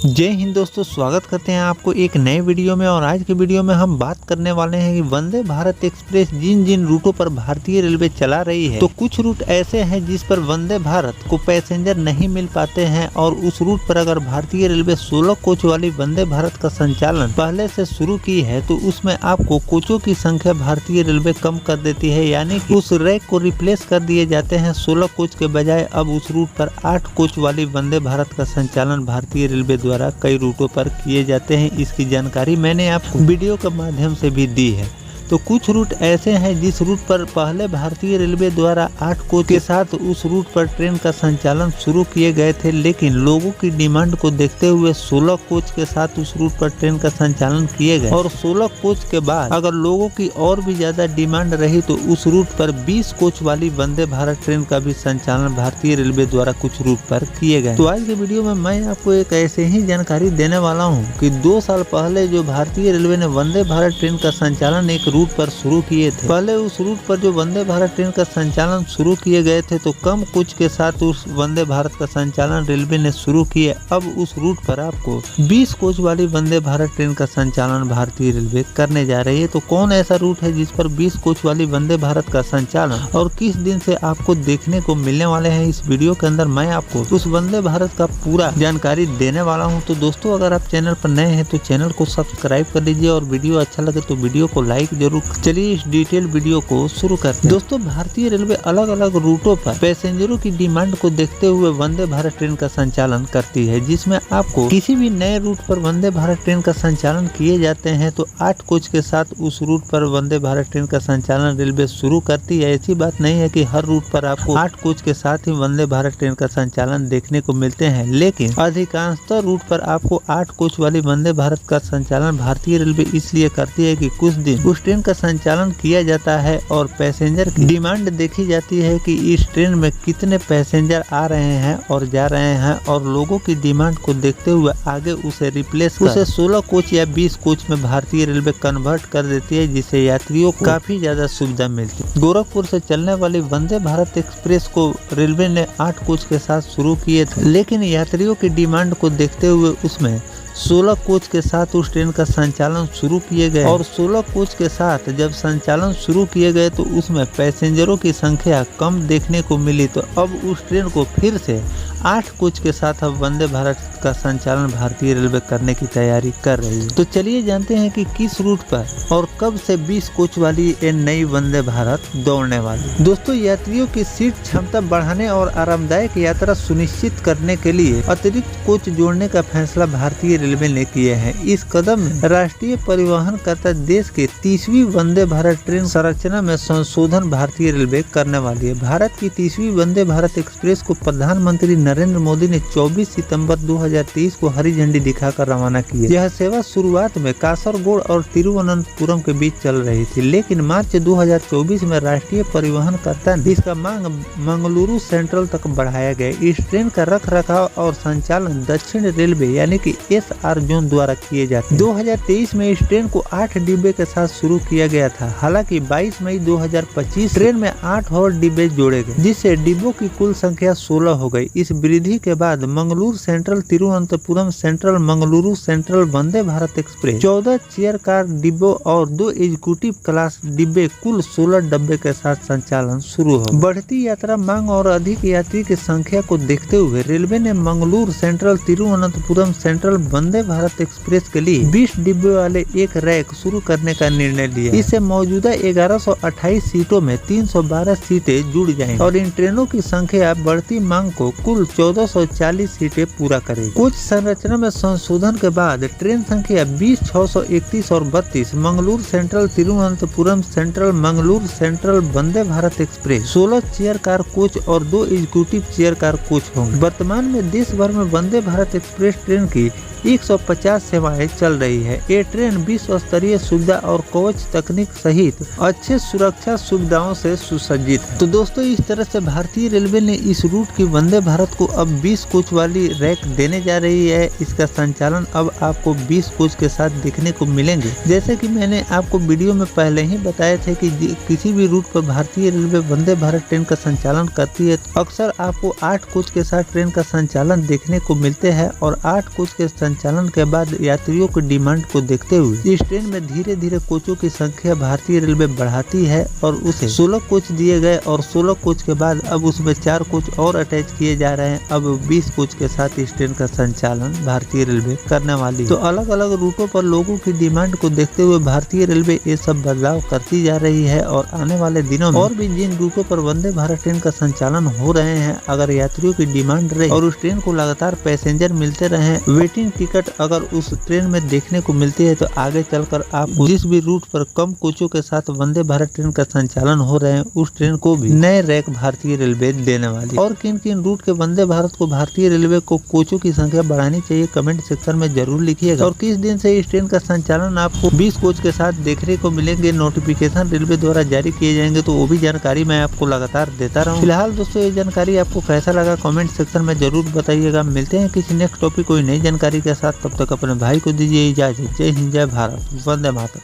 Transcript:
जय हिंद दोस्तों, स्वागत करते हैं आपको एक नए वीडियो में। और आज के वीडियो में हम बात करने वाले हैं कि वंदे भारत एक्सप्रेस जिन जिन रूटों पर भारतीय रेलवे चला रही है, तो कुछ रूट ऐसे हैं जिस पर वंदे भारत को पैसेंजर नहीं मिल पाते हैं। और उस रूट पर अगर भारतीय रेलवे 16 कोच वाली वंदे भारत का संचालन पहले से शुरू की है, तो उसमें आपको कोचों की संख्या भारतीय रेलवे कम कर देती है, यानी कि उस रैक को रिप्लेस कर दिए जाते हैं। 16 कोच के बजाय अब उस रूट पर 8 कोच वाली वंदे भारत का संचालन भारतीय रेलवे द्वारा कई रूटों पर किए जाते हैं। इसकी जानकारी मैंने आपको वीडियो के माध्यम से भी दी है। तो कुछ रूट ऐसे हैं जिस रूट पर पहले भारतीय रेलवे द्वारा 8 कोच के साथ उस रूट पर ट्रेन का संचालन शुरू किए गए थे, लेकिन लोगों की डिमांड को देखते हुए 16 कोच के साथ उस रूट पर ट्रेन का संचालन किए गए। और 16 कोच के बाद अगर लोगों की और भी ज्यादा डिमांड रही तो उस रूट पर 20 कोच वाली वंदे भारत ट्रेन का भी संचालन भारतीय रेलवे द्वारा कुछ रूट पर किए गए। तो आज के वीडियो में मैं आपको एक ऐसे ही जानकारी देने वाला हूँ कि 2 साल पहले जो भारतीय रेलवे ने वंदे भारत ट्रेन का संचालन एक रूट पर शुरू किए थे, पहले उस रूट पर जो वंदे भारत ट्रेन का संचालन शुरू किए गए थे, तो कम कोच के साथ उस वंदे भारत का संचालन रेलवे ने शुरू किए। अब उस रूट पर आपको 20 कोच वाली वंदे भारत ट्रेन का संचालन भारतीय रेलवे करने जा रही है। तो कौन ऐसा रूट है जिस पर 20 कोच वाली वंदे भारत का संचालन और किस दिन से आपको देखने को मिलने वाले हैं, इस वीडियो के अंदर मैं आपको उस वंदे भारत का पूरा जानकारी देने वाला हूं। तो दोस्तों, अगर आप चैनल पर नए हैं तो चैनल को सब्सक्राइब कर लीजिए और वीडियो अच्छा लगे तो वीडियो को लाइक जरूर। चलिए इस डिटेल वीडियो को शुरू करते हैं। दोस्तों, भारतीय रेलवे अलग अलग रूटों पर पैसेंजरों की डिमांड को देखते हुए वंदे भारत ट्रेन का संचालन करती है, जिसमें आपको किसी भी नए रूट पर वंदे भारत ट्रेन का संचालन किए जाते हैं तो 8 कोच के साथ उस रूट पर वंदे भारत ट्रेन का संचालन रेलवे शुरू करती है। ऐसी बात नहीं है कि हर रूट पर आपको 8 कोच के साथ ही वंदे भारत ट्रेन का संचालन देखने को मिलते हैं, लेकिन अधिकांशतः रूट पर आपको 8 कोच वाली वंदे भारत का संचालन भारतीय रेलवे इसलिए करती है कि कुछ दिन उस ट्रेन का संचालन किया जाता है और पैसेंजर की डिमांड देखी जाती है कि इस ट्रेन में कितने पैसेंजर आ रहे हैं और जा रहे हैं, और लोगों की डिमांड को देखते हुए आगे उसे रिप्लेस कर उसे 16 कोच या 20 कोच में भारतीय रेलवे कन्वर्ट कर देती है, जिससे यात्रियों को काफी ज्यादा सुविधा मिलती है। गोरखपुर से चलने वाली वंदे भारत एक्सप्रेस को रेलवे ने 8 कोच के साथ शुरू किए थे, लेकिन यात्रियों की डिमांड को देखते हुए उसमें 16 कोच के साथ उस ट्रेन का संचालन शुरू किए गए। और 16 कोच के साथ जब संचालन शुरू किए गए तो उसमें पैसेंजरों की संख्या कम देखने को मिली, तो अब उस ट्रेन को फिर से 8 कोच के साथ अब वंदे भारत का संचालन भारतीय रेलवे करने की तैयारी कर रही है। तो चलिए जानते हैं कि किस रूट पर और कब से 20 कोच वाली ये नई वंदे भारत दौड़ने वाली। दोस्तों, यात्रियों की सीट क्षमता बढ़ाने और आरामदायक यात्रा सुनिश्चित करने के लिए अतिरिक्त कोच जोड़ने का फैसला भारतीय रेलवे ने किया है। इस कदम में राष्ट्रीय परिवहन करता देश के 30वीं वंदे भारत ट्रेन संरचना में संशोधन भारतीय रेलवे करने वाली है। भारत की 30वीं वंदे भारत एक्सप्रेस को प्रधानमंत्री नरेंद्र मोदी ने 24 सितंबर 2023 को हरी झंडी दिखाकर रवाना किया। यह सेवा शुरुआत में कासरगोड और तिरुवनंतपुरम के बीच चल रही थी, लेकिन मार्च 2024 में राष्ट्रीय परिवहन करता ने इसका मांग मंगलुरु सेंट्रल तक बढ़ाया गया। इस ट्रेन का रख रखाव और संचालन दक्षिण रेलवे यानी कि SR जोन द्वारा किए जाते हैं। 2023 में इस ट्रेन को 8 डिब्बे के साथ शुरू किया गया था। हालांकि 22 मई 2025 ट्रेन में 8 और डिब्बे जोड़े गए, जिससे डिब्बों की कुल संख्या 16 हो गई। इस वृद्धि के बाद Mangaluru central Thiruvananthapuram central Mangaluru central Vande Bharat express 14 chair car डिब्बों और 2 एग्जीक्यूटिव क्लास डिब्बे कुल 16 डब्बे के साथ संचालन शुरू हो। बढ़ती यात्रा मांग और अधिक यात्री की संख्या को देखते हुए रेलवे ने Mangaluru central Thiruvananthapuram central Vande Bharat express के लिए 20 डिब्बे वाले एक रैक शुरू करने का निर्णय लिया। इससे मौजूदा 1128 सीटों में 312 सीटें जुड़ जाएंगी और इन ट्रेनों की संख्या बढ़ती मांग को कुल 1440 सीटें पूरा करेगी। कोच संरचना में संशोधन के बाद ट्रेन संख्या 20, 631 और 32 Mangaluru central Thiruvananthapuram central Mangaluru central Vande Bharat express 16 chair car coach और 2 एग्जीक्यूटिव चेयर कार कोच होंगे। वर्तमान में देश भर में वंदे भारत एक्सप्रेस ट्रेन की 150 सेवाएं चल रही है। ये ट्रेन विश्व स्तरीय सुविधा और कवच तकनीक सहित अच्छे सुरक्षा सुविधाओं से सुसज्जित है। तो दोस्तों, इस तरह से भारतीय रेलवे ने इस रूट की वंदे भारत आपको अब 20 कोच वाली रैक देने जा रही है। इसका संचालन अब आपको 20 कोच के साथ देखने को मिलेंगे। जैसे कि मैंने आपको वीडियो में पहले ही बताया था कि किसी भी रूट पर भारतीय रेलवे वंदे भारत ट्रेन का संचालन करती है तो अक्सर आपको 8 कोच के साथ ट्रेन का संचालन देखने को मिलते हैं और 8 कोच के संचालन के बाद यात्रियों की डिमांड को देखते हुए इस ट्रेन में धीरे धीरे कोचों की संख्या भारतीय रेलवे बढ़ाती है और उसे 16 कोच दिए गए और 16 कोच के बाद अब उसमें 4 कोच और अटैच किए जा रहे हैं। अब 20 कोच के साथ इस ट्रेन का संचालन भारतीय रेलवे करने वाली है। तो अलग अलग रूटों पर लोगों की डिमांड को देखते हुए भारतीय रेलवे ये सब बदलाव करती जा रही है और आने वाले दिनों में और भी जिन रूटों पर वंदे भारत ट्रेन का संचालन हो रहे हैं, अगर यात्रियों की डिमांड रहे और उस ट्रेन को लगातार पैसेंजर मिलते रहे, वेटिंग टिकट अगर उस ट्रेन में देखने को मिलती है तो आगे चलकर आपको जिस भी रूट पर कम कोचों के साथ वंदे भारत ट्रेन का संचालन हो रहे हैं उस ट्रेन को भी नए रैक भारतीय रेलवे देने वाली। और किन किन रूट के वंदे भारत को भारतीय रेलवे को कोचों की संख्या बढ़ानी चाहिए कमेंट सेक्शन में जरूर लिखिएगा। और किस दिन से इस ट्रेन का संचालन आपको 20 कोच के साथ देखने को मिलेंगे, नोटिफिकेशन रेलवे द्वारा जारी किए जाएंगे तो वो भी जानकारी मैं आपको लगातार देता रहूँ। फिलहाल दोस्तों ये जानकारी आपको कैसा लगा कमेंट सेक्शन में जरूर बताइएगा। मिलते हैं किसी नेक्स्ट टॉपिक कोई नई जानकारी के साथ, तब तक अपने भाई को दीजिए इजाजत। जय हिंद, जय भारत, वंदे मातरम।